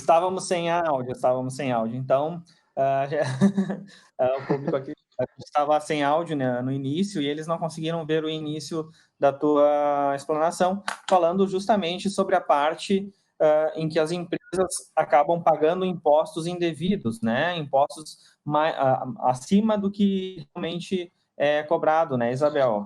Estávamos sem áudio. Então, o público aqui estava sem áudio, né, no início, e eles não conseguiram ver o início da tua explanação, falando justamente sobre a parte em que as empresas acabam pagando impostos indevidos, né, impostos acima do que realmente é cobrado, né, Isabel?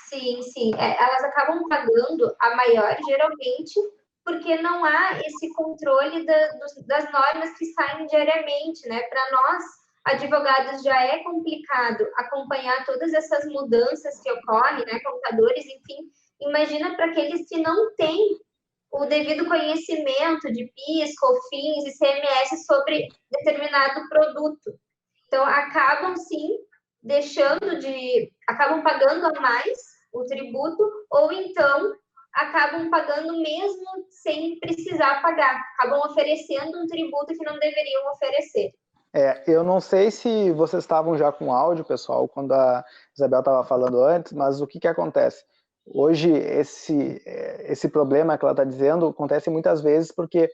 Sim, sim. Elas acabam pagando a maior, geralmente, porque não há esse controle das normas que saem diariamente, né? Para nós, advogados, já é complicado acompanhar todas essas mudanças que ocorrem, né? Contadores, enfim. Imagina para aqueles que não têm o devido conhecimento de PIS, COFINS, ICMS sobre determinado produto. Então, acabam, sim, acabam pagando a mais o tributo, ou então acabam pagando mesmo sem precisar pagar, acabam oferecendo um tributo que não deveriam oferecer. Eu não sei se vocês estavam já com áudio, pessoal, quando a Isabel estava falando antes, mas o que acontece? Hoje, esse problema que ela está dizendo acontece muitas vezes porque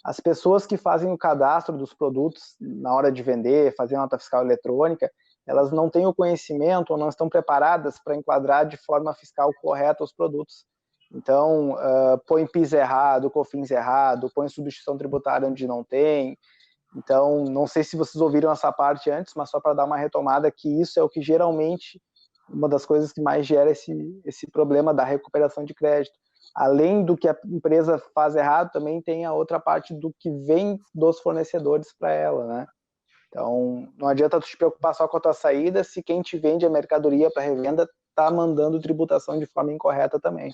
as pessoas que fazem o cadastro dos produtos na hora de vender, fazer nota fiscal eletrônica, elas não têm o conhecimento ou não estão preparadas para enquadrar de forma fiscal correta os produtos. Então, põe PIS errado, COFINS errado, põe substituição tributária onde não tem. Então, não sei se vocês ouviram essa parte antes, mas só para dar uma retomada, que isso é o que geralmente, uma das coisas que mais gera esse problema da recuperação de crédito. Além do que a empresa faz errado, também tem a outra parte do que vem dos fornecedores para ela, né? Então, não adianta tu te preocupar só com a tua saída se quem te vende a mercadoria para revenda está mandando tributação de forma incorreta também.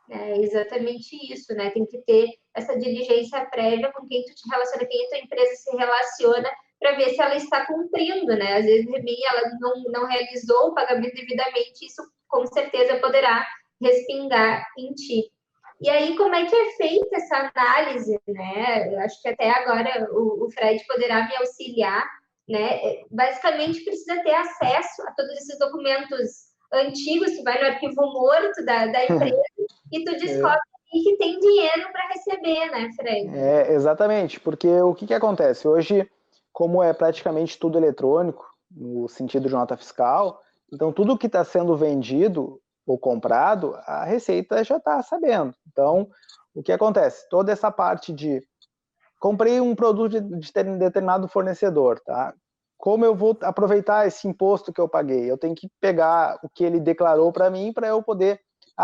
É exatamente isso, né? Tem que ter essa diligência prévia com quem tu te relaciona, quem a tua empresa se relaciona, para ver se ela está cumprindo, né? Às vezes, ela não realizou o pagamento devidamente, isso com certeza poderá respingar em ti. E aí, como é que é feita essa análise, né? Eu acho que até agora o Fred poderá me auxiliar, né? Basicamente, precisa ter acesso a todos esses documentos antigos, tu vai no arquivo morto da empresa e tu descobre que tem dinheiro para receber, né, Fred? Exatamente, porque o que acontece? Hoje, como é praticamente tudo eletrônico, no sentido de nota fiscal, então tudo que está sendo vendido ou comprado, a Receita já está sabendo. Então, o que acontece? Toda essa parte de comprei um produto de determinado fornecedor, tá? Como eu vou aproveitar esse imposto que eu paguei? Eu tenho que pegar o que ele declarou para mim para eu poder...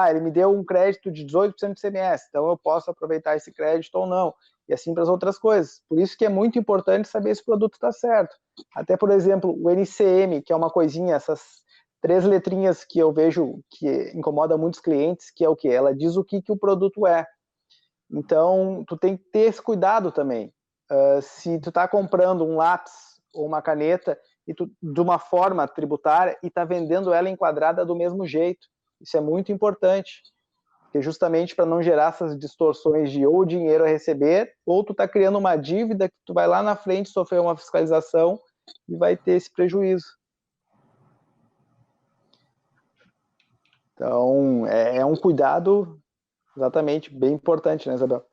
ele me deu um crédito de 18% de ICMS, então eu posso aproveitar esse crédito ou não. E assim para as outras coisas. Por isso que é muito importante saber se o produto está certo. Até, por exemplo, o NCM, que é uma coisinha, essas 3 letrinhas que eu vejo que incomoda muitos clientes, que é o quê? Ela diz o que o produto é. Então, tu tem que ter esse cuidado também. Se tu está comprando um lápis ou uma caneta e de uma forma tributária e está vendendo ela enquadrada do mesmo jeito, isso é muito importante, porque justamente para não gerar essas distorções de ou dinheiro a receber, ou tu está criando uma dívida que tu vai lá na frente sofrer uma fiscalização e vai ter esse prejuízo. Então, é um cuidado exatamente bem importante, né, Isabel?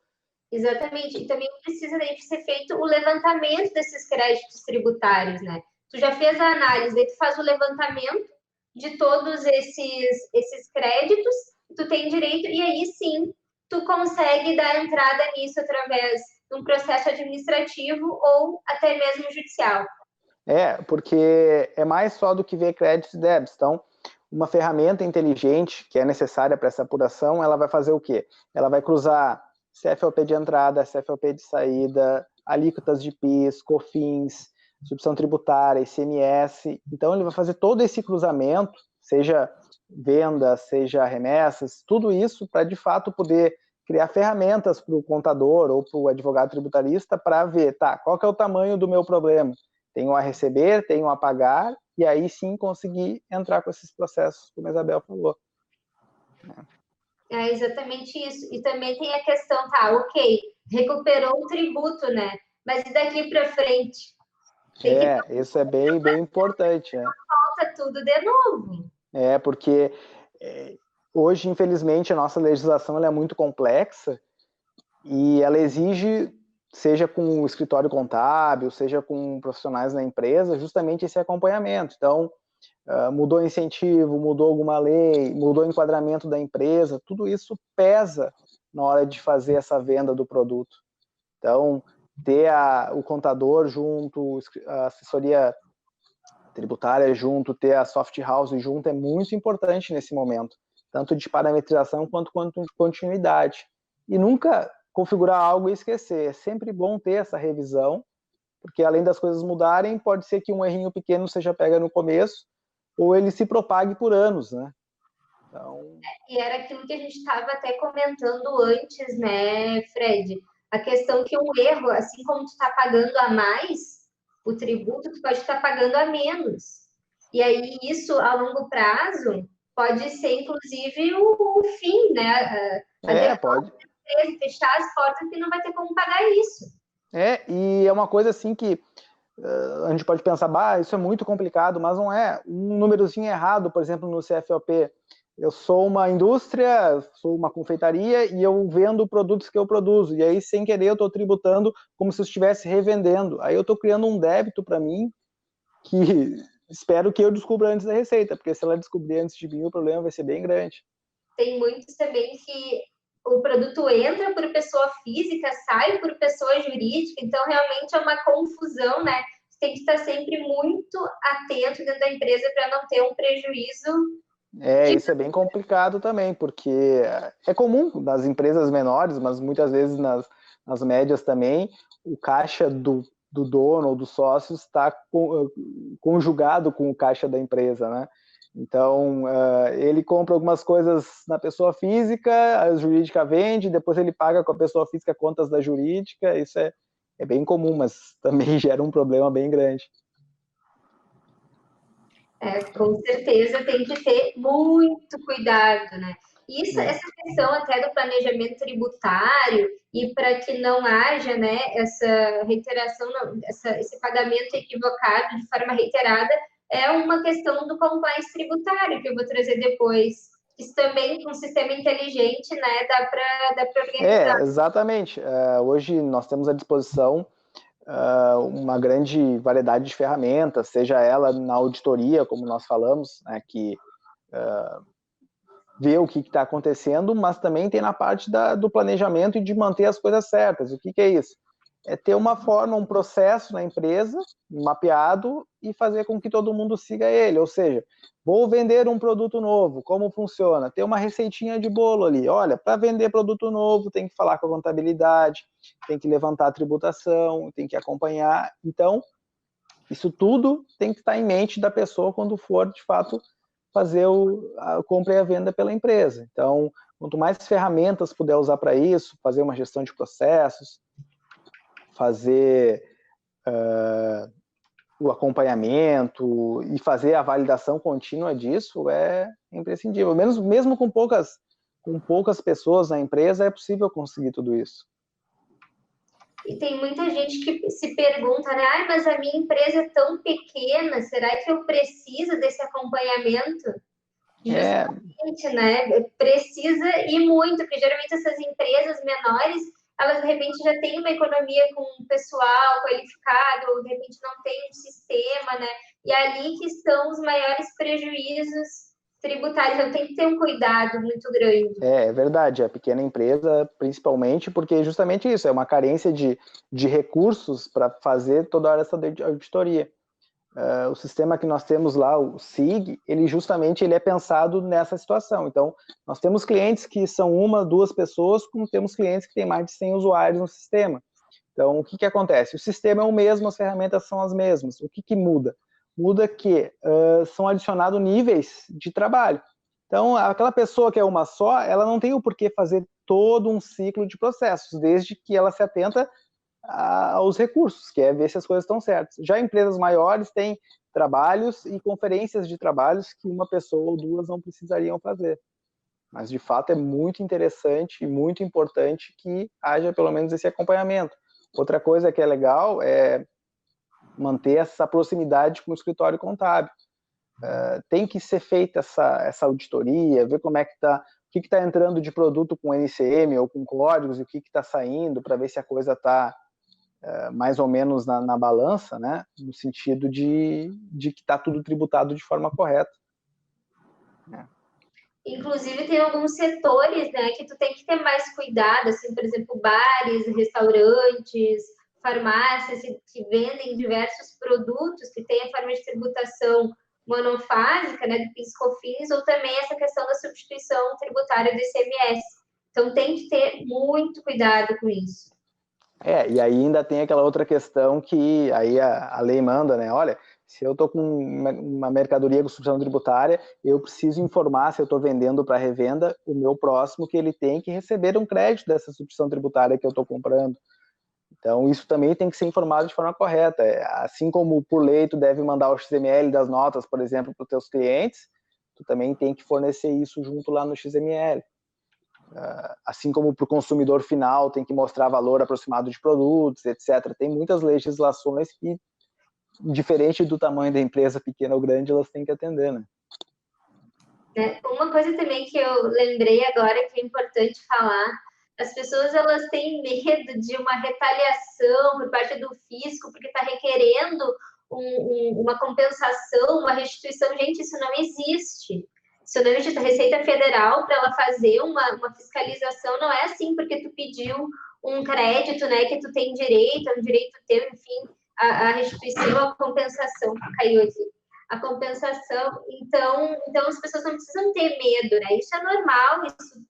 Exatamente. E também precisa daí ser feito o levantamento desses créditos tributários, né? Tu já fez a análise, daí tu faz o levantamento de todos esses créditos, tu tem direito, e aí sim tu consegue dar entrada nisso através de um processo administrativo ou até mesmo judicial. Porque é mais só do que ver créditos e débitos. Então, uma ferramenta inteligente que é necessária para essa apuração, ela vai fazer o quê? Ela vai cruzar CFOP de entrada, CFOP de saída, alíquotas de PIS, COFINS, substituição tributária, ICMS. Então, ele vai fazer todo esse cruzamento, seja venda, seja remessas, tudo isso para, de fato, poder criar ferramentas para o contador ou para o advogado tributarista para ver, qual que é o tamanho do meu problema? Tenho a receber, tenho a pagar, e aí sim conseguir entrar com esses processos, como a Isabel falou. É exatamente isso. E também tem a questão, ok, recuperou o tributo, né? Mas e daqui para frente? Isso é bem importante. Volta tudo de novo. Porque hoje, infelizmente, a nossa legislação ela é muito complexa e ela exige seja com o escritório contábil, seja com profissionais na empresa, justamente esse acompanhamento. Então, mudou incentivo, mudou alguma lei, mudou o enquadramento da empresa, tudo isso pesa na hora de fazer essa venda do produto. Então, ter o contador junto, a assessoria tributária junto, ter a soft house junto é muito importante nesse momento, tanto de parametrização quanto de continuidade. E nunca configurar algo e esquecer. É sempre bom ter essa revisão, porque além das coisas mudarem, pode ser que um errinho pequeno seja pega no começo, ou ele se propague por anos, né? Então... E era aquilo que a gente estava até comentando antes, né, Fred? A questão que um erro, assim como tu está pagando a mais, o tributo, tu pode estar pagando a menos. E aí, isso, a longo prazo, pode ser, inclusive, o fim, né? Pode. Fechar as portas que não vai ter como pagar isso. E é uma coisa assim que a gente pode pensar, isso é muito complicado, mas não é. Um númerozinho errado, por exemplo, no CFOP, eu sou uma indústria, sou uma confeitaria e eu vendo produtos que eu produzo, e aí sem querer eu estou tributando como se eu estivesse revendendo. Aí eu estou criando um débito para mim que espero que eu descubra antes da Receita, porque se ela descobrir antes de mim, o problema vai ser bem grande. Tem muitos também que o produto entra por pessoa física, sai por pessoa jurídica, então realmente é uma confusão, né? Você tem que estar sempre muito atento dentro da empresa para não ter um prejuízo. Isso é bem complicado também, porque é comum nas empresas menores, mas muitas vezes nas médias também, o caixa do dono ou do sócio está conjugado com o caixa da empresa, né? Então, ele compra algumas coisas na pessoa física, a jurídica vende, depois ele paga com a pessoa física contas da jurídica, isso é bem comum, mas também gera um problema bem grande. Com certeza tem que ter muito cuidado, né? Essa questão até do planejamento tributário e para que não haja, né, essa reiteração, esse pagamento equivocado de forma reiterada, é uma questão do compliance tributário que eu vou trazer depois. Isso também, com um sistema inteligente, né, dá para organizar. Exatamente. Hoje nós temos à disposição uma grande variedade de ferramentas, seja ela na auditoria, como nós falamos, né, que vê o que está acontecendo, mas também tem na parte do planejamento e de manter as coisas certas. O que é isso? É ter uma forma, um processo na empresa, mapeado, e fazer com que todo mundo siga ele. Ou seja, vou vender um produto novo, como funciona? Ter uma receitinha de bolo ali. Olha, para vender produto novo, tem que falar com a contabilidade, tem que levantar a tributação, tem que acompanhar. Então, isso tudo tem que estar em mente da pessoa quando for, de fato, fazer a compra e a venda pela empresa. Então, quanto mais ferramentas puder usar para isso, fazer uma gestão de processos, fazer o acompanhamento e fazer a validação contínua disso é imprescindível. Mesmo com poucas pessoas na empresa, é possível conseguir tudo isso. E tem muita gente que se pergunta, né? Mas a minha empresa é tão pequena, será que eu preciso desse acompanhamento? Justamente, né? Precisa e muito, porque geralmente essas empresas menores, elas de repente já têm uma economia com pessoal qualificado, ou de repente não tem um sistema, né? E é ali que estão os maiores prejuízos tributários. Então tem que ter um cuidado muito grande. É verdade, a pequena empresa, principalmente, porque justamente isso, é uma carência de recursos para fazer toda hora essa auditoria. O sistema que nós temos lá, o SIG, ele é pensado nessa situação. Então, nós temos clientes que são 1, 2 pessoas, como temos clientes que têm mais de 100 usuários no sistema. Então, o que acontece? O sistema é o mesmo, as ferramentas são as mesmas. O que muda? Muda que são adicionados níveis de trabalho. Então, aquela pessoa que é uma só, ela não tem o porquê fazer todo um ciclo de processos, desde que ela se atenta aos recursos, que é ver se as coisas estão certas. Já empresas maiores têm trabalhos e conferências de trabalhos que uma pessoa ou 2 não precisariam fazer. Mas, de fato, é muito interessante e muito importante que haja pelo menos esse acompanhamento. Outra coisa que é legal é manter essa proximidade com o escritório contábil. Tem que ser feita essa auditoria, ver como é que está, o que está entrando de produto com NCM ou com códigos e o que está saindo, para ver se a coisa está mais ou menos na balança, né? No sentido de que está tudo tributado de forma correta. Né? Inclusive, tem alguns setores, né, que tu tem que ter mais cuidado, assim, por exemplo, bares, restaurantes, farmácias que vendem diversos produtos que têm a forma de tributação monofásica, né, do PIS/COFINS, ou também essa questão da substituição tributária do ICMS. Então, tem que ter muito cuidado com isso. E aí ainda tem aquela outra questão que aí a lei manda, né? Olha, se eu estou com uma mercadoria com substituição tributária, eu preciso informar, se eu estou vendendo para revenda, o meu próximo que ele tem que receber um crédito dessa substituição tributária que eu estou comprando. Então, isso também tem que ser informado de forma correta. Assim como por lei tu deve mandar o XML das notas, por exemplo, para os teus clientes, tu também tem que fornecer isso junto lá no XML. Assim como para o consumidor final tem que mostrar valor aproximado de produtos, etc. Tem muitas legislações que, diferente do tamanho da empresa, pequena ou grande, elas têm que atender, né? Uma coisa também que eu lembrei agora que é importante falar, as pessoas elas têm medo de uma retaliação por parte do fisco, porque está requerendo uma compensação, uma restituição. Gente, isso não existe. Se não existe a Receita Federal para ela fazer uma fiscalização, não é assim porque tu pediu um crédito, né, que tu tem direito, é um direito teu, enfim, a restituição, a compensação, caiu aqui. A compensação, então as pessoas não precisam ter medo, né? Isso é normal, isso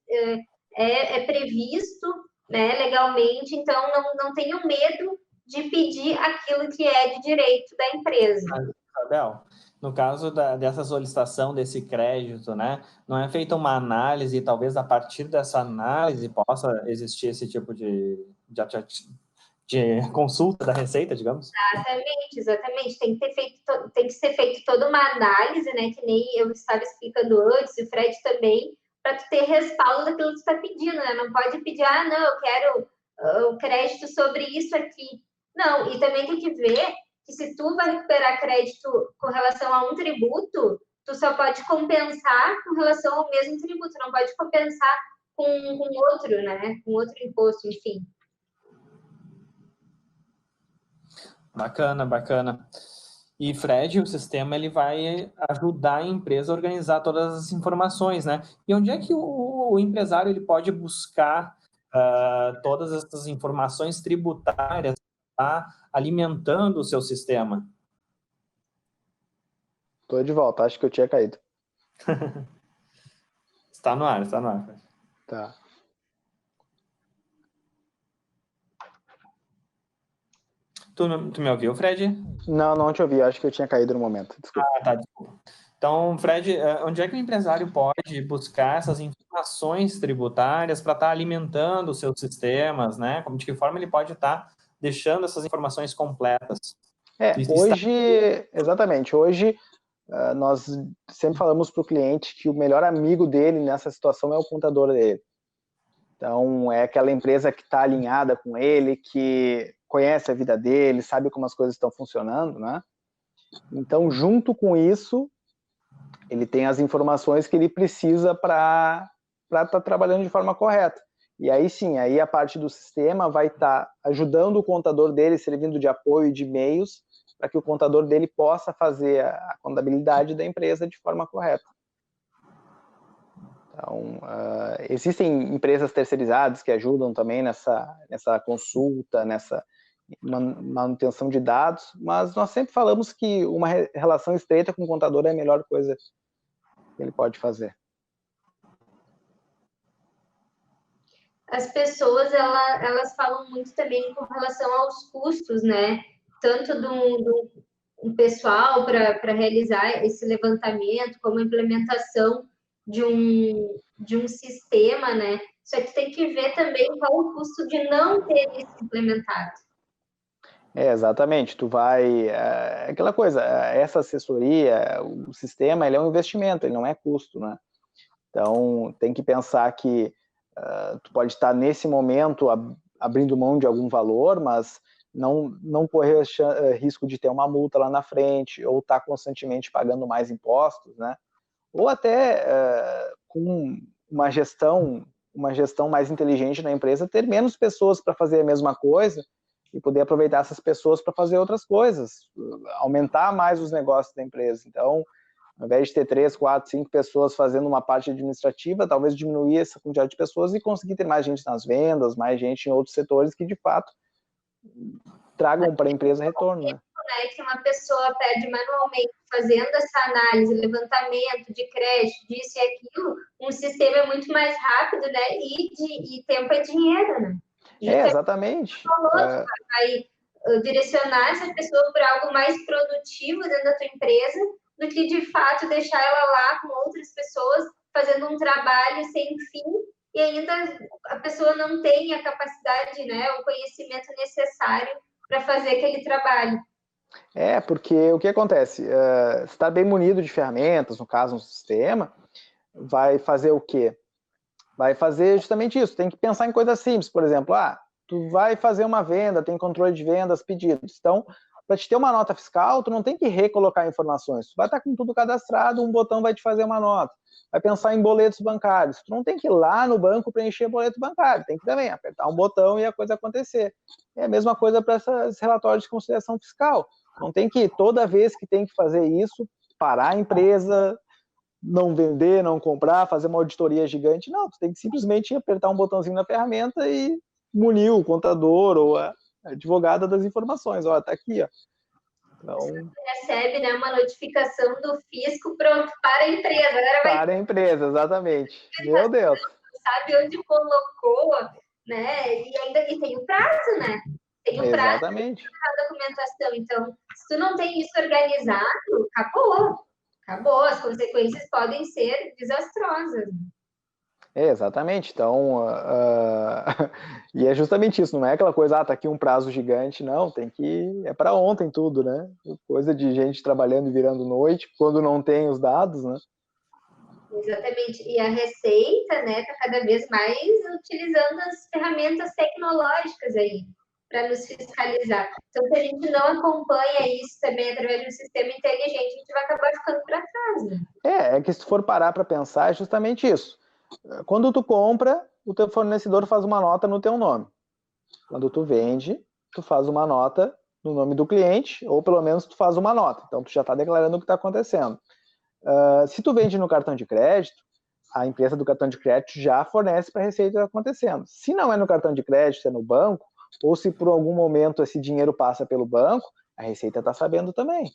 é previsto, né, legalmente, então não tenham medo de pedir aquilo que é de direito da empresa. Isabel, no caso dessa solicitação desse crédito, né, não é feita uma análise, e talvez a partir dessa análise possa existir esse tipo de consulta da Receita, digamos? Exatamente. Tem que ser feito toda uma análise, né, que nem eu estava explicando antes, e o Fred também, para tu ter respaldo daquilo que tu está pedindo, né? Não pode pedir, não, eu quero o crédito sobre isso aqui. Não, e também tem que ver que se tu vai recuperar crédito com relação a um tributo, tu só pode compensar com relação ao mesmo tributo, não pode compensar com outro, né? Com outro imposto, enfim. Bacana. E, Fred, o sistema ele vai ajudar a empresa a organizar todas as informações, né? E onde é que o empresário ele pode buscar todas essas informações tributárias para alimentando o seu sistema? Estou de volta, acho que eu tinha caído. Está no ar. Tá. Tu me ouviu, Fred? Não te ouvi, acho que eu tinha caído no momento, desculpa. Desculpa. Então, Fred, onde é que o empresário pode buscar essas informações tributárias para estar alimentando os seus sistemas, né? De que forma ele pode estar deixando essas informações completas? Exatamente, hoje nós sempre falamos para o cliente que o melhor amigo dele nessa situação é o contador dele. Então, é aquela empresa que está alinhada com ele, que conhece a vida dele, sabe como as coisas estão funcionando, né? Então, junto com isso, ele tem as informações que ele precisa para estar trabalhando de forma correta. E aí sim, aí a parte do sistema vai estar ajudando o contador dele, servindo de apoio de meios, para que o contador dele possa fazer a contabilidade da empresa de forma correta. Então, existem empresas terceirizadas que ajudam também nessa consulta, nessa manutenção de dados, mas nós sempre falamos que uma relação estreita com o contador é a melhor coisa que ele pode fazer. As pessoas, elas falam muito também com relação aos custos, né? Tanto do pessoal para realizar esse levantamento, como a implementação de um sistema, né? Só que tem que ver também qual o custo de não ter isso implementado. Exatamente, tu vai, aquela coisa, essa assessoria, o sistema, ele é um investimento, ele não é custo, né? Então, tem que pensar que tu pode estar nesse momento abrindo mão de algum valor, mas não correr risco de ter uma multa lá na frente, ou estar constantemente pagando mais impostos, né? Ou até com uma gestão mais inteligente na empresa, ter menos pessoas para fazer a mesma coisa, e poder aproveitar essas pessoas para fazer outras coisas, aumentar mais os negócios da empresa. Então, ao invés de ter 3, 4, 5 pessoas fazendo uma parte administrativa, talvez diminuir essa quantidade de pessoas e conseguir ter mais gente nas vendas, mais gente em outros setores que, de fato, tragam para a empresa retorno, né? Que uma pessoa perde manualmente, fazendo essa análise, levantamento de crédito, disso e aquilo, um sistema é muito mais rápido, né? E tempo é dinheiro, né? Exatamente. Vai direcionar essa pessoa para algo mais produtivo dentro da tua empresa do que, de fato, deixar ela lá com outras pessoas fazendo um trabalho sem fim e ainda a pessoa não tem a capacidade, né, o conhecimento necessário para fazer aquele trabalho. Porque o que acontece? Estar bem munido de ferramentas, no caso, um sistema, vai fazer o quê? Vai fazer justamente isso. Tem que pensar em coisas simples. Por exemplo, tu vai fazer uma venda, tem controle de vendas, pedidos. Então, para te ter uma nota fiscal, tu não tem que recolocar informações. Tu vai estar com tudo cadastrado, um botão vai te fazer uma nota. Vai pensar em boletos bancários. Tu não tem que ir lá no banco preencher boleto bancário. Tem que também apertar um botão e a coisa acontecer. É a mesma coisa para esses relatórios de conciliação fiscal. Não tem que, toda vez que tem que fazer isso, parar a empresa, não vender, não comprar, fazer uma auditoria gigante. Não, tu tem que simplesmente apertar um botãozinho na ferramenta e munir o contador ou a advogada das informações. Ó, tá aqui, ó. Então, você recebe, né, uma notificação do fisco, pronto, para a empresa. Para a empresa, exatamente. Meu Deus. Sabe onde colocou, né? E tem o prazo, né? Tem um prazo para documentação. Então, se tu não tem isso organizado, acabou. As consequências podem ser desastrosas. Exatamente. Então, e é justamente isso. Não é aquela coisa, tá aqui um prazo gigante. Não, tem que... É para ontem tudo, né? Coisa de gente trabalhando e virando noite, quando não tem os dados, né? Exatamente. E a Receita, né, está cada vez mais utilizando as ferramentas tecnológicas aí para nos fiscalizar. Então, se a gente não acompanha isso também através de um sistema inteligente, a gente vai acabar ficando para trás, né? É que se tu for parar para pensar, é justamente isso. Quando tu compra, o teu fornecedor faz uma nota no teu nome. Quando tu vende, tu faz uma nota no nome do cliente, ou pelo menos tu faz uma nota. Então, tu já está declarando o que está acontecendo. Se tu vende no cartão de crédito, a empresa do cartão de crédito já fornece para a Receita o que está acontecendo. Se não é no cartão de crédito, é no banco, ou se por algum momento esse dinheiro passa pelo banco, a Receita está sabendo também.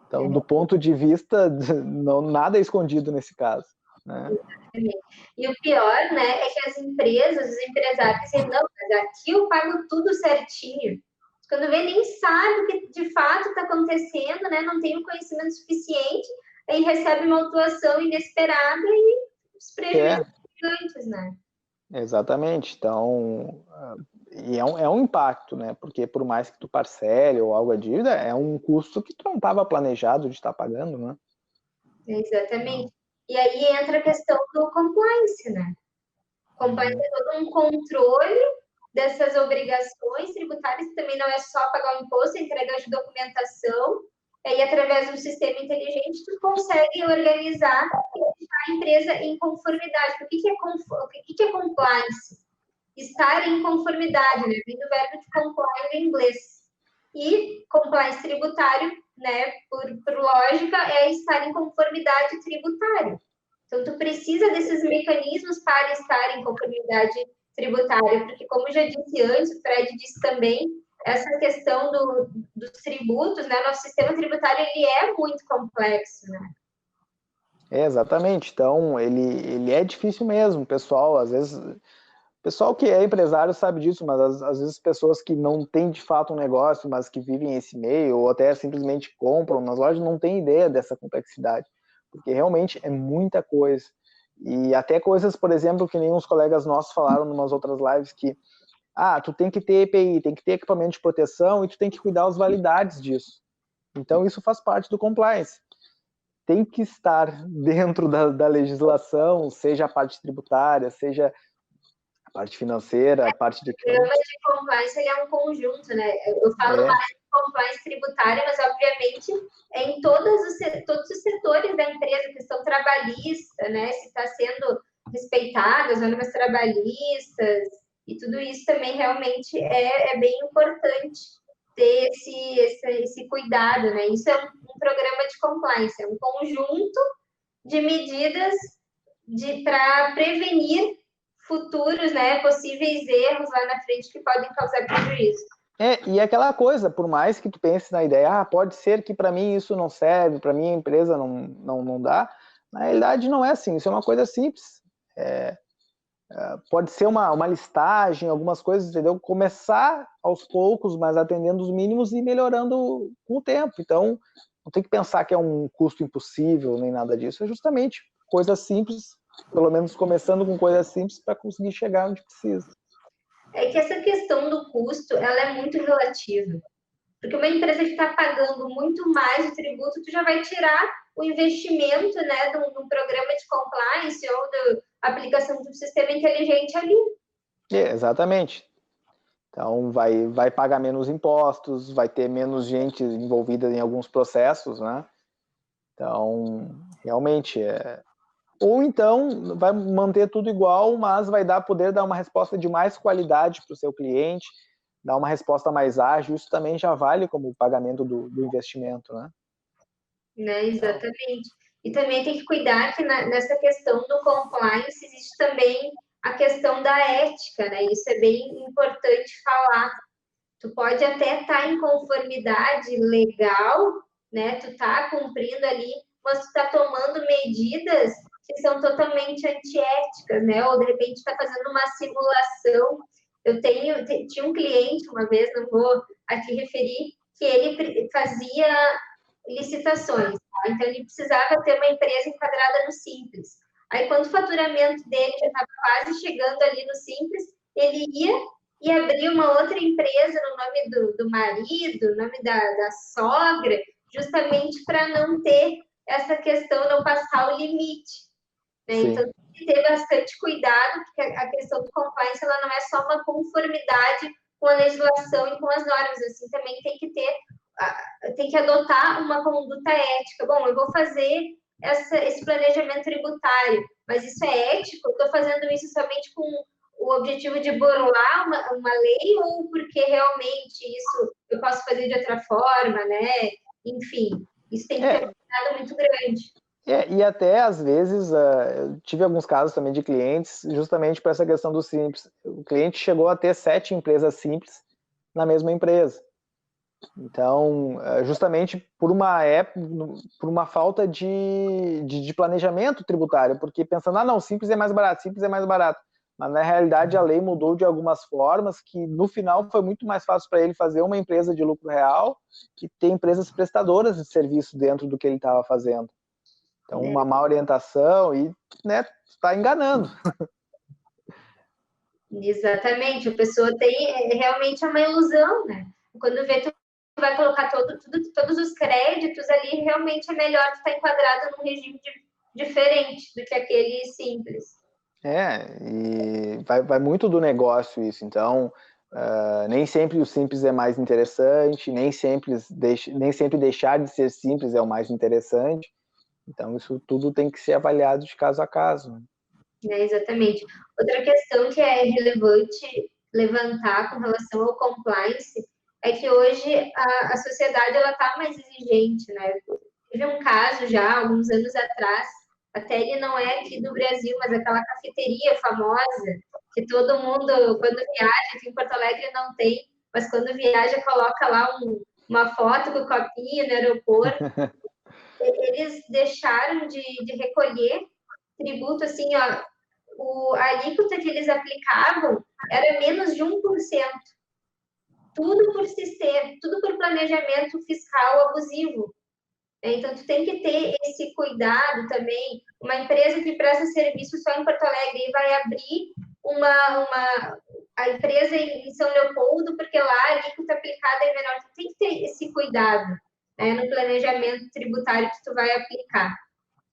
Então, do ponto de vista, não, nada é escondido nesse caso. Né? E o pior, né, é que as empresas, os empresários dizem, não, mas aqui eu pago tudo certinho. Quando vê, nem sabe o que de fato está acontecendo, né, não tem o conhecimento suficiente, aí recebe uma autuação inesperada e os prejuízos gigantes, né? Exatamente. Então, e é um impacto, né? Porque por mais que tu parcele ou algo a dívida, é um custo que tu não estava planejado de estar pagando, né? Exatamente. E aí entra a questão do compliance, né? Compliance é todo um controle dessas obrigações tributárias, que também não é só pagar o imposto, é entrega de documentação, e através do sistema inteligente tu consegue organizar e deixar a empresa em conformidade. O que é compliance? Estar em conformidade, né? Vem do verbo de comply em inglês. E compliance tributário, né, por lógica, é estar em conformidade tributária. Então, tu precisa desses mecanismos para estar em conformidade tributária, porque, como eu já disse antes, o Fred disse também, essa questão dos tributos, né, nosso sistema tributário, ele é muito complexo, né? Exatamente. Então, ele é difícil mesmo, pessoal, às vezes... O pessoal que é empresário sabe disso, mas às vezes pessoas que não têm de fato um negócio, mas que vivem esse meio, ou até simplesmente compram nas lojas, não têm ideia dessa complexidade, porque realmente é muita coisa. E até coisas, por exemplo, que nem uns colegas nossos falaram em umas outras lives, que tu tem que ter EPI, tem que ter equipamento de proteção e tu tem que cuidar das validades disso. Então isso faz parte do compliance. Tem que estar dentro da legislação, seja a parte tributária, seja a parte financeira, a parte de... O programa de compliance, ele é um conjunto, né? Eu falo mais de compliance tributária, mas, obviamente, é em todos os setores da empresa, questão trabalhista, né? Se está sendo respeitadas as normas trabalhistas, E tudo isso também realmente é bem importante ter esse cuidado, né? Isso é um programa de compliance, é um conjunto de medidas para prevenir futuros, né, possíveis erros lá na frente que podem causar prejuízo. E aquela coisa, por mais que tu pense na ideia, pode ser que para mim isso não serve, para minha empresa não dá, na realidade não é assim, isso é uma coisa simples. Pode ser uma listagem, algumas coisas, entendeu? Começar aos poucos, mas atendendo os mínimos e melhorando com o tempo. Então, não tem que pensar que é um custo impossível, nem nada disso, é justamente coisas simples, pelo menos começando com coisas simples para conseguir chegar onde precisa. É que essa questão do custo, ela é muito relativa. Porque uma empresa que está pagando muito mais o tributo, tu já vai tirar o investimento, né, de um programa de compliance ou da aplicação de um sistema inteligente ali. Exatamente. Então, vai pagar menos impostos, vai ter menos gente envolvida em alguns processos, né? Então, realmente, Ou então, vai manter tudo igual, mas vai poder dar uma resposta de mais qualidade para o seu cliente, dar uma resposta mais ágil, isso também já vale como pagamento do investimento, né? Exatamente. E também tem que cuidar que nessa questão do compliance existe também a questão da ética, né? Isso é bem importante falar. Tu pode até estar em conformidade legal, né? Tu tá cumprindo ali, mas tu tá tomando medidas que são totalmente antiéticas, né? Ou de repente está fazendo uma simulação. Tinha um cliente uma vez, não vou aqui referir, que ele fazia licitações, tá? Então ele precisava ter uma empresa enquadrada no Simples. Aí quando o faturamento dele já estava quase chegando ali no Simples, ele ia e abrir uma outra empresa no nome do marido, no nome da sogra, justamente para não ter essa questão, não passar o limite. Né? Então, tem que ter bastante cuidado, porque a questão do compliance ela não é só uma conformidade com a legislação e com as normas, assim, também tem que adotar uma conduta ética. Bom, eu vou fazer esse planejamento tributário, mas isso é ético? Eu estou fazendo isso somente com o objetivo de burlar uma lei ou porque realmente isso eu posso fazer de outra forma, né? Enfim, isso tem que ter um cuidado muito grande. E até, às vezes, eu tive alguns casos também de clientes, justamente por essa questão do simples. O cliente chegou a ter 7 empresas simples na mesma empresa. Então, justamente por uma falta de planejamento tributário, porque pensando, não, simples é mais barato. Mas, na realidade, a lei mudou de algumas formas que, no final, foi muito mais fácil para ele fazer uma empresa de lucro real que ter empresas prestadoras de serviço dentro do que ele estava fazendo. Então, uma má orientação e, né, está enganando. Exatamente, a pessoa tem realmente uma ilusão, né? Quando vê, tu vai colocar todos os créditos ali, realmente é melhor tu estar enquadrado num regime diferente do que aquele simples. E vai muito do negócio isso, então nem sempre o simples é mais interessante, nem sempre deixar de ser simples é o mais interessante, então isso tudo tem que ser avaliado de caso a caso. Exatamente. Outra questão que é relevante levantar com relação ao compliance é que hoje a sociedade ela está mais exigente, né? Teve um caso já, alguns anos atrás, até ele não é aqui do Brasil, mas aquela cafeteria famosa, que todo mundo, quando viaja, aqui em Porto Alegre não tem, mas quando viaja, coloca lá uma foto com o copinho no aeroporto. Eles deixaram de recolher tributo, assim, ó, a alíquota que eles aplicavam era menos de 1%. Tudo por sistema, tudo por planejamento fiscal abusivo. Então, tu tem que ter esse cuidado também. Uma empresa que presta serviço só em Porto Alegre e vai abrir a empresa em São Leopoldo, porque lá a alíquota aplicada é menor. Tu tem que ter esse cuidado, né, no planejamento tributário que tu vai aplicar.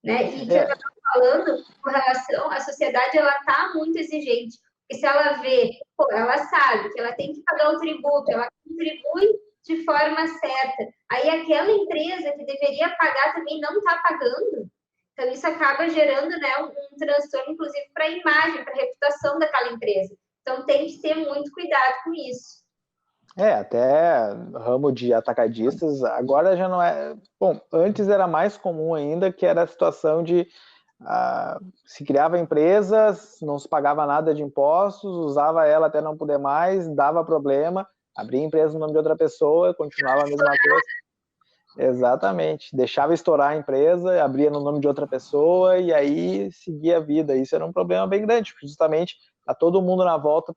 Né? E que eu estava falando com relação à sociedade, ela está muito exigente. Porque se ela vê, ela sabe que ela tem que pagar o tributo, ela contribui de forma certa. Aí aquela empresa que deveria pagar também não está pagando. Então, isso acaba gerando, né, um transtorno, inclusive, para a imagem, para a reputação daquela empresa. Então, tem que ter muito cuidado com isso. Até ramo de atacadistas, agora já não é... Bom, antes era mais comum ainda, que era a situação de se criava empresas, não se pagava nada de impostos, usava ela até não poder mais, dava problema, abria empresa no nome de outra pessoa, continuava a mesma coisa. Exatamente. Deixava estourar a empresa, abria no nome de outra pessoa e aí seguia a vida. Isso era um problema bem grande, porque justamente tá todo mundo na volta,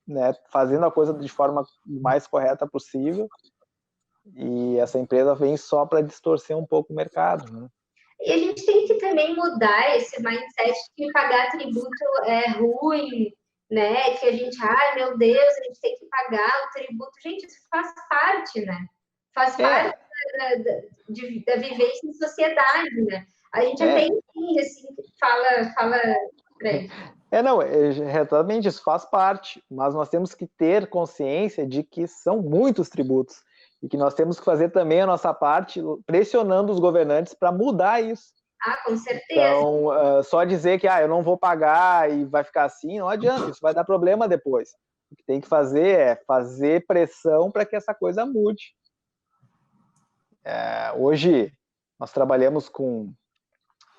né, fazendo a coisa de forma mais correta possível, e essa empresa vem só para distorcer um pouco o mercado, né? E a gente tem que também mudar esse mindset de que pagar tributo é ruim, né? Que a gente, ai meu Deus, a gente tem que pagar o tributo. Gente, isso faz parte, né? Faz parte da vivência em sociedade, né? A gente até entende, assim, fala, Fred. Exatamente, isso faz parte, mas nós temos que ter consciência de que são muitos tributos e que nós temos que fazer também a nossa parte pressionando os governantes para mudar isso. Com certeza. Então, só dizer que eu não vou pagar e vai ficar assim, não adianta, isso vai dar problema depois. O que tem que fazer é fazer pressão para que essa coisa mude. Hoje, nós trabalhamos com...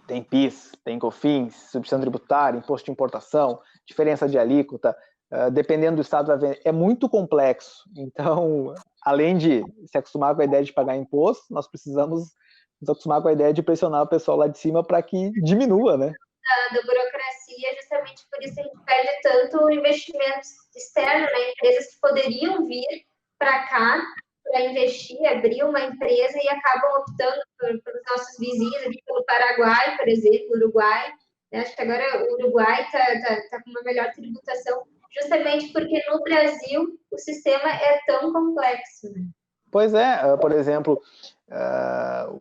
Tem PIS, tem COFINS, substituição tributária, imposto de importação, diferença de alíquota, dependendo do estado, é muito complexo. Então, além de se acostumar com a ideia de pagar imposto, nós precisamos nos acostumar com a ideia de pressionar o pessoal lá de cima para que diminua, né? Da burocracia, justamente por isso a gente perde tanto investimento externo, né? Empresas que poderiam vir para cá para investir, abrir uma empresa e acabam optando pelos nossos vizinhos aqui, pelo Paraguai, por exemplo, Uruguai. Acho que agora o Uruguai tá com uma melhor tributação, justamente porque no Brasil o sistema é tão complexo, né? Pois é, por exemplo,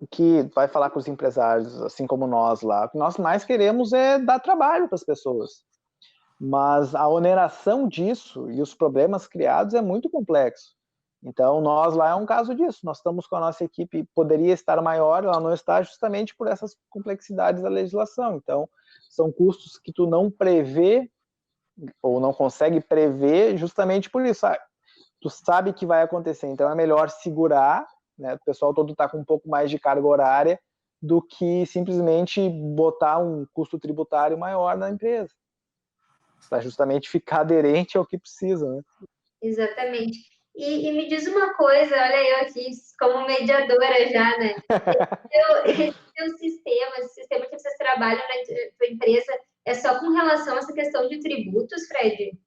o que vai falar com os empresários, assim como nós lá, o que nós mais queremos é dar trabalho para as pessoas. Mas a oneração disso e os problemas criados é muito complexo. Então, nós lá é um caso disso. Nós estamos com a nossa equipe, poderia estar maior, ela não está justamente por essas complexidades da legislação. Então, são custos que tu não prevê ou não consegue prever justamente por isso. Tu sabe que vai acontecer, então é melhor segurar, né? O pessoal todo está com um pouco mais de carga horária do que simplesmente botar um custo tributário maior na empresa, para justamente ficar aderente ao que precisa, né? Exatamente. E me diz uma coisa, olha eu aqui como mediadora já, né? Esse sistema que vocês trabalham na tua empresa, é só com relação a essa questão de tributos, Fred?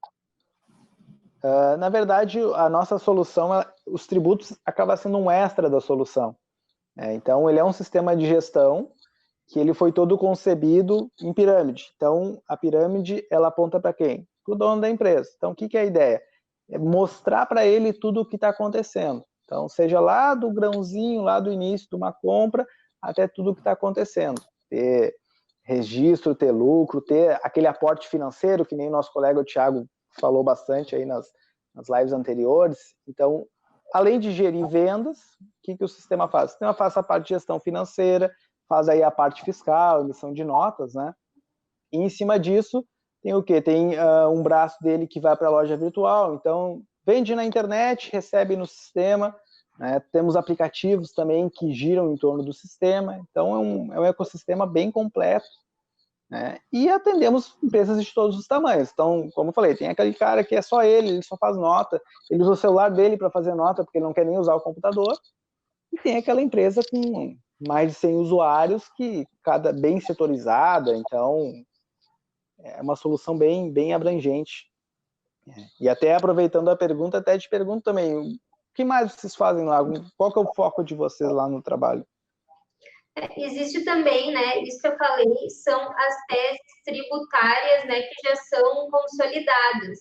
Na verdade, a nossa solução, os tributos acabam sendo um extra da solução. Então, ele é um sistema de gestão que ele foi todo concebido em pirâmide. Então, a pirâmide, ela aponta para quem? Para o dono da empresa. Então, o que é a ideia? É mostrar para ele tudo o que está acontecendo. Então, seja lá do grãozinho, lá do início de uma compra, até tudo o que está acontecendo. Ter registro, ter lucro, ter aquele aporte financeiro, que nem o nosso colega o Thiago falou bastante aí nas lives anteriores. Então, além de gerir vendas, o que o sistema faz? O sistema faz a parte de gestão financeira, faz aí a parte fiscal, emissão de notas, né? E em cima disso, tem o quê? Tem um braço dele que vai para a loja virtual, então vende na internet, recebe no sistema, né? Temos aplicativos também que giram em torno do sistema, então é um ecossistema bem completo, né? E atendemos empresas de todos os tamanhos. Então, como eu falei, tem aquele cara que é só ele só faz nota, ele usa o celular dele para fazer nota, porque ele não quer nem usar o computador, e tem aquela empresa com mais de 100 usuários, que cada bem setorizada, então é uma solução bem, bem abrangente. E até aproveitando a pergunta, até te pergunto também, o que mais vocês fazem lá? Qual que é o foco de vocês lá no trabalho? Existe também, né, isso que eu falei, são as teses tributárias, né, que já são consolidadas.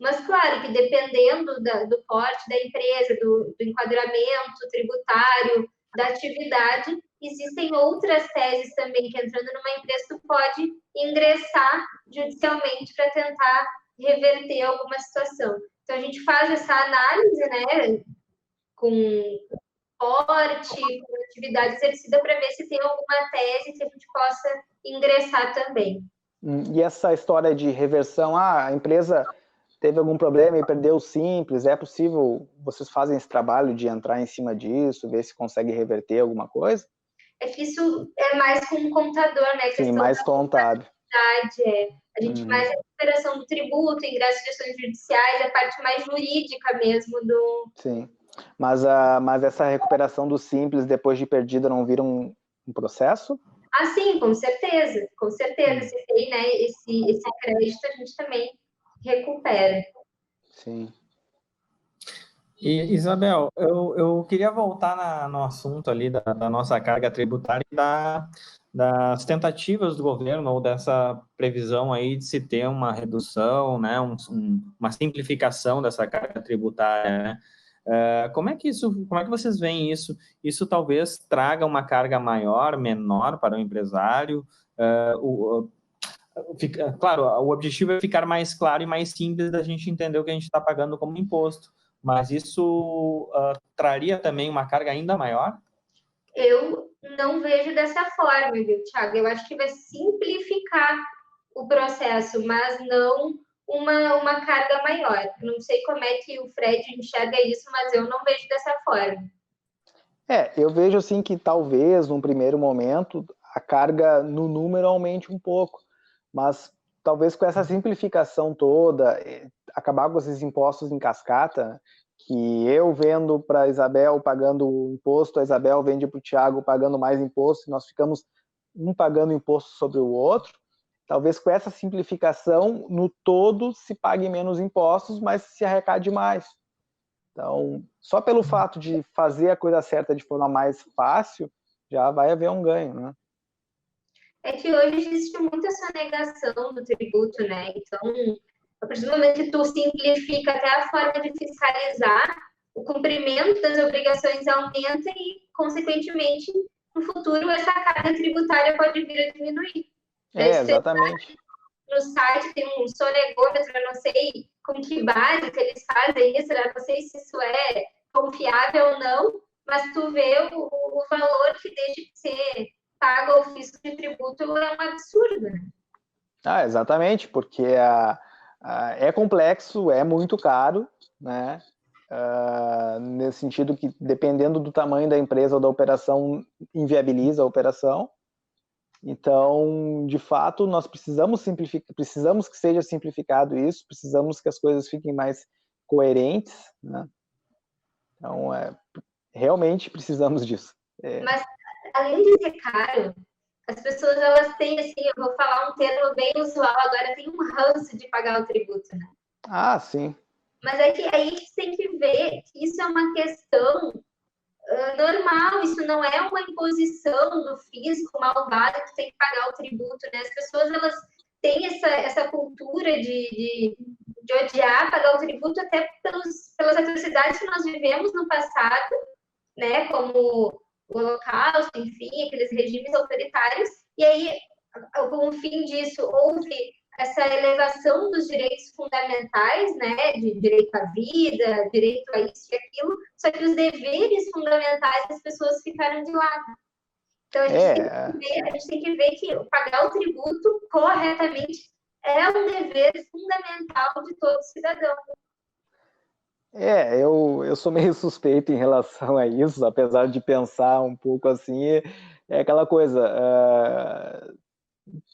Mas, claro, que dependendo do porte da empresa, do enquadramento tributário, da atividade, existem outras teses também, que entrando numa empresa, tu pode ingressar judicialmente para tentar reverter alguma situação. Então, a gente faz essa análise, né, com porte, com atividade exercida, para ver se tem alguma tese que a gente possa ingressar também. E essa história de reversão, a empresa teve algum problema e perdeu o Simples, é possível, vocês fazem esse trabalho de entrar em cima disso, ver se consegue reverter alguma coisa? É que isso é mais com o contador, né? A Sim, questão mais contábil. a gente mais a recuperação do tributo, ingresso de ações judiciais, a parte mais jurídica mesmo do... Sim, mas essa recuperação do Simples depois de perdida não vira um processo? Ah, sim, com certeza, com certeza. Se tem, né, esse crédito, a gente também recupera. Sim. E, Isabel, eu queria voltar no assunto ali da nossa carga tributária e das tentativas do governo ou dessa previsão aí de se ter uma redução, né, uma simplificação dessa carga tributária, né? Como é que vocês veem isso? Isso talvez traga uma carga maior, menor para o empresário? Claro, o objetivo é ficar mais claro e mais simples da gente entender o que a gente está pagando como imposto, mas isso traria também uma carga ainda maior? Eu não vejo dessa forma, viu, Thiago? Eu acho que vai simplificar o processo, mas não uma carga maior. Não sei como é que o Fred enxerga isso, mas eu não vejo dessa forma. Eu vejo assim que talvez, num primeiro momento, a carga no número aumente um pouco, mas talvez com essa simplificação toda, acabar com esses impostos em cascata, que eu vendo para a Isabel pagando o imposto, a Isabel vende para o Thiago pagando mais imposto, e nós ficamos um pagando imposto sobre o outro, talvez com essa simplificação, no todo, se pague menos impostos, mas se arrecade mais. Então, só pelo fato de fazer a coisa certa de forma mais fácil, já vai haver um ganho, né? É que hoje existe muita sonegação do tributo, né? Então, a partir do momento que tu simplifica até a forma de fiscalizar, o cumprimento das obrigações aumenta e, consequentemente, no futuro, essa carga tributária pode vir a diminuir. Exatamente. No site tem um sonegômetro, eu não sei com que base que eles fazem isso, eu não sei se isso é confiável ou não, mas tu vê o valor que deixa de ser pago ao fisco de tributo é um absurdo, né? Exatamente, porque é complexo, é muito caro, né? Nesse sentido que, dependendo do tamanho da empresa ou da operação, inviabiliza a operação. Então, de fato, nós precisamos precisamos que seja simplificado isso, precisamos que as coisas fiquem mais coerentes, né? Então, realmente precisamos disso. Mas, além de ser caro, as pessoas, elas têm, assim, eu vou falar um termo bem usual agora, tem um ranço de pagar o tributo, né? Sim. Mas é que aí a gente tem que ver que isso é uma questão normal, isso não é uma imposição do fisco malvado que tem que pagar o tributo, né? As pessoas, elas têm essa cultura de odiar pagar o tributo até pelas atrocidades que nós vivemos no passado, né? Como o Holocausto, enfim, aqueles regimes autoritários, e aí, com o fim disso, houve essa elevação dos direitos fundamentais, né, de direito à vida, direito a isso e aquilo, só que os deveres fundamentais das pessoas ficaram de lado. Então, a gente tem que ver que pagar o tributo corretamente é um dever fundamental de todo cidadão. Eu sou meio suspeito em relação a isso, apesar de pensar um pouco assim, é aquela coisa,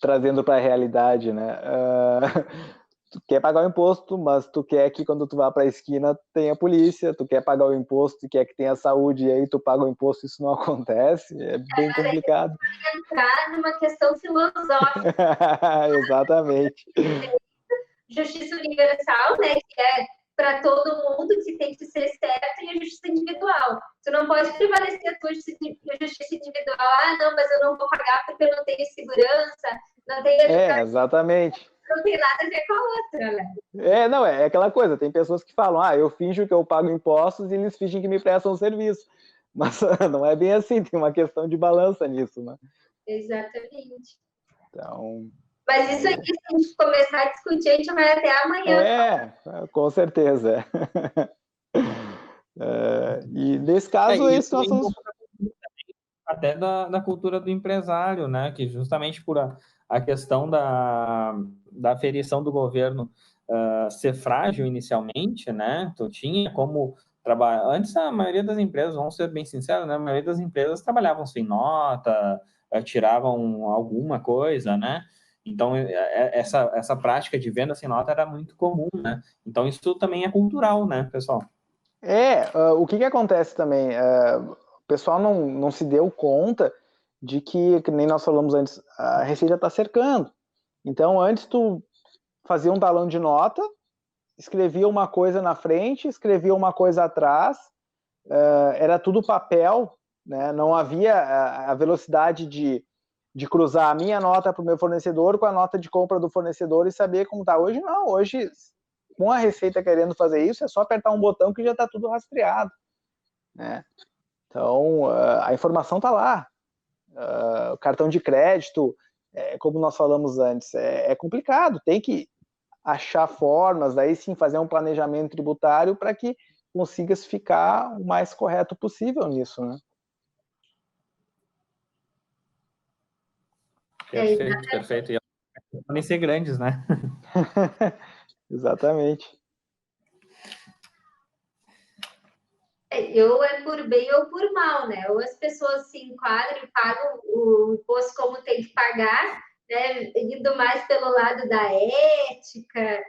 trazendo para a realidade, né? Tu quer pagar o imposto, mas tu quer que quando tu vá para a esquina tenha polícia, tu quer pagar o imposto e quer que tenha saúde, e aí tu paga o imposto, isso não acontece, é bem complicado. Entrar numa questão filosófica. Exatamente. Justiça universal, né, que é para todo mundo, que tem que ser certo, e a justiça individual. Tu não pode prevalecer a tua justiça individual. Não, mas eu não vou pagar porque eu não tenho segurança, não tenho educação. Exatamente. Não tem nada a ver com a outra, né? Não, é aquela coisa, tem pessoas que falam, eu finjo que eu pago impostos e eles fingem que me prestam serviço. Mas não é bem assim, tem uma questão de balança nisso, né? Exatamente. Então... Mas isso aqui, se a gente começar a discutir, a gente vai até amanhã. Com certeza. E nesse caso, esse nós somos... Até da cultura do empresário, né? Que justamente por a questão da aferição do governo ser frágil inicialmente, né? Tu tinha como trabalhar. Antes, a maioria das empresas, vamos ser bem sinceros, né? A maioria das empresas trabalhavam sem nota, tiravam alguma coisa, né? Então, essa prática de venda sem nota era muito comum, né? Então, isso também é cultural, né, pessoal? O que acontece também? O pessoal não se deu conta de que nem nós falamos antes, a Receita está cercando. Então, antes tu fazia um talão de nota, escrevia uma coisa na frente, escrevia uma coisa atrás, era tudo papel, né? Não havia a velocidade de cruzar a minha nota para o meu fornecedor com a nota de compra do fornecedor e saber como está. Hoje não, hoje com a Receita querendo fazer isso, é só apertar um botão que já está tudo rastreado, né? Então, a informação está lá. O cartão de crédito, como nós falamos antes, é complicado, tem que achar formas, daí sim fazer um planejamento tributário para que consiga ficar o mais correto possível nisso, né? Perfeito, perfeito. E podem ser grandes, né? Exatamente. Ou é por bem ou por mal, né? Ou as pessoas se enquadram e pagam o imposto como tem que pagar, né? Indo mais pelo lado da ética,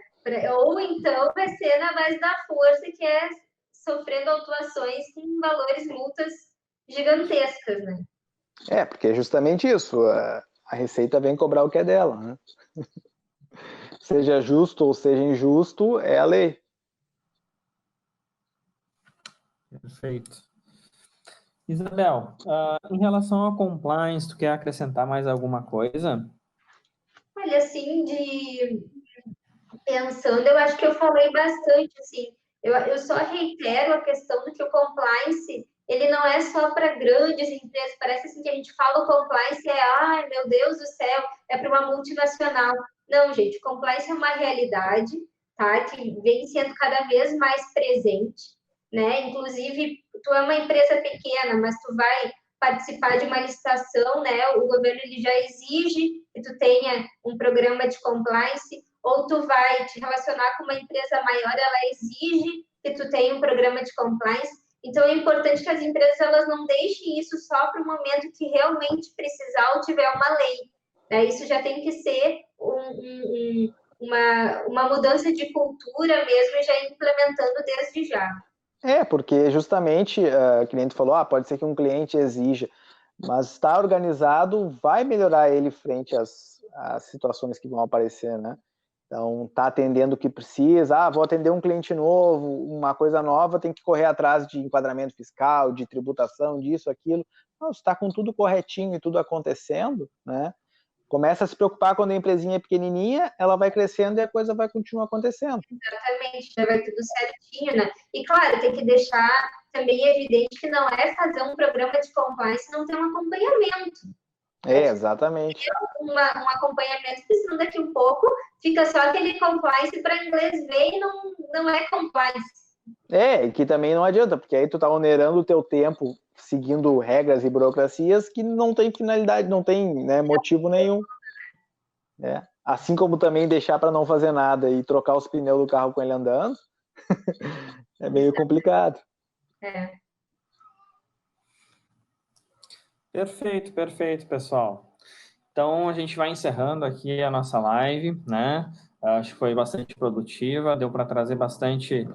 ou então vai ser na base da força, que é sofrendo autuações com valores, multas gigantescas, né? Porque é justamente isso. A Receita vem cobrar o que é dela, né? Seja justo ou seja injusto, é a lei. Perfeito. Isabel, em relação à compliance, tu quer acrescentar mais alguma coisa? Olha, assim, pensando, eu acho que eu falei bastante, assim, eu só reitero a questão do que o compliance, ele não é só para grandes empresas, parece assim que a gente fala o compliance ai meu Deus do céu, é para uma multinacional. Não, gente, compliance é uma realidade, tá, que vem sendo cada vez mais presente, né, inclusive, tu é uma empresa pequena, mas tu vai participar de uma licitação, né, o governo ele já exige que tu tenha um programa de compliance, ou tu vai te relacionar com uma empresa maior, ela exige que tu tenha um programa de compliance. Então, é importante que as empresas elas não deixem isso só para o momento que realmente precisar ou tiver uma lei. Né? Isso já tem que ser uma mudança de cultura mesmo, já implementando desde já. Porque justamente, que nem tu falou, pode ser que um cliente exija, mas estar organizado vai melhorar ele frente às situações que vão aparecer, né? Então, tá atendendo o que precisa. Vou atender um cliente novo, uma coisa nova, tem que correr atrás de enquadramento fiscal, de tributação, disso, aquilo. Não, se está com tudo corretinho e tudo acontecendo, né? Começa a se preocupar quando a empresinha é pequenininha, ela vai crescendo e a coisa vai continuar acontecendo. Exatamente, já vai tudo certinho, né? E, claro, tem que deixar também evidente que não é fazer um programa de compliance e não ter um acompanhamento. Exatamente. Um acompanhamento, porque senão daqui um pouco fica só aquele compliance para inglês ver e não é compliance. E que também não adianta, porque aí tu tá onerando o teu tempo seguindo regras e burocracias que não tem finalidade, não tem, né, motivo nenhum. Assim como também deixar para não fazer nada e trocar os pneus do carro com ele andando, é meio complicado. Perfeito, perfeito, pessoal. Então, a gente vai encerrando aqui a nossa live, né? Acho que foi bastante produtiva, deu para trazer bastante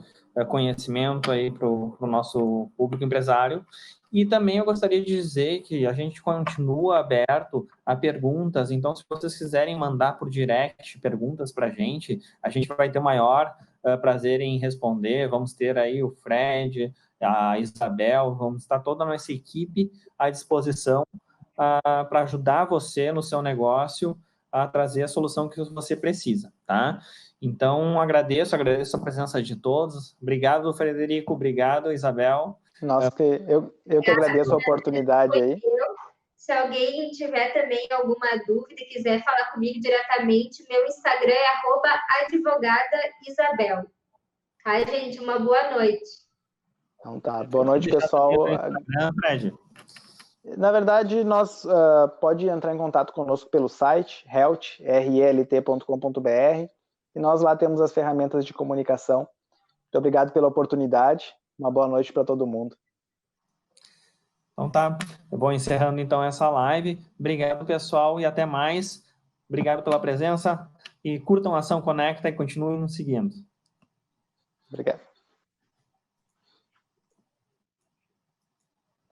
conhecimento aí para o nosso público empresário. E também eu gostaria de dizer que a gente continua aberto a perguntas, então se vocês quiserem mandar por direct perguntas para a gente vai ter o maior prazer em responder. Vamos ter aí o Fred, a Isabel, vamos estar toda a nossa equipe à disposição para ajudar você no seu negócio a trazer a solução que você precisa, tá? Então, agradeço a presença de todos. Obrigado, Frederico. Obrigado, Isabel. Nossa, eu que agradeço a oportunidade aí. Se alguém tiver também alguma dúvida e quiser falar comigo diretamente, meu Instagram é @advogadaisabel. Tá, gente? Uma boa noite. Então tá. Boa noite, pessoal. Fred. Na verdade, nós pode entrar em contato conosco pelo site relt.com.br e nós lá temos as ferramentas de comunicação. Muito obrigado pela oportunidade. Uma boa noite para todo mundo. Então tá, eu vou encerrando então essa live. Obrigado, pessoal, e até mais. Obrigado pela presença e curtam a Ação Conecta e continuem nos seguindo. Obrigado.